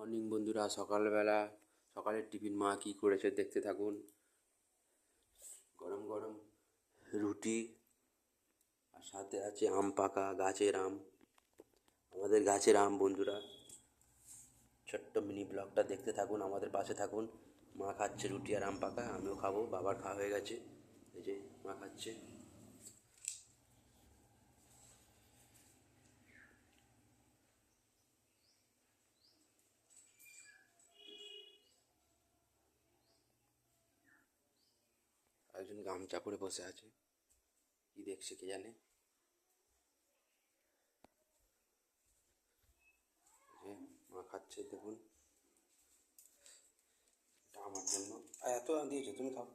Morning বন্ধুরা, সকালের tiffin মা কী করেছে দেখতে থাকুন। গরম গরম রুটি আর সাথে আছে আম পাকা, গাছের আম, আমাদের গাছের আম বন্ধুরা। ছোট্ট মিনি ব্লগটা দেখতে থাকুন, আমাদের পাশে থাকুন। মা খাচ্ছে রুটি আর আম পাকা, আমিও খাবো, বাবার খাওয়া হয়ে গেছে। এই যে মা খাচ্ছে। একজন গামছা পরে বসে আছে, কি দেখছে কে জানে। যে মা খাচ্ছে দেখুন, এটা আমার জন্য। এত দিয়েছো, তুমি খাও।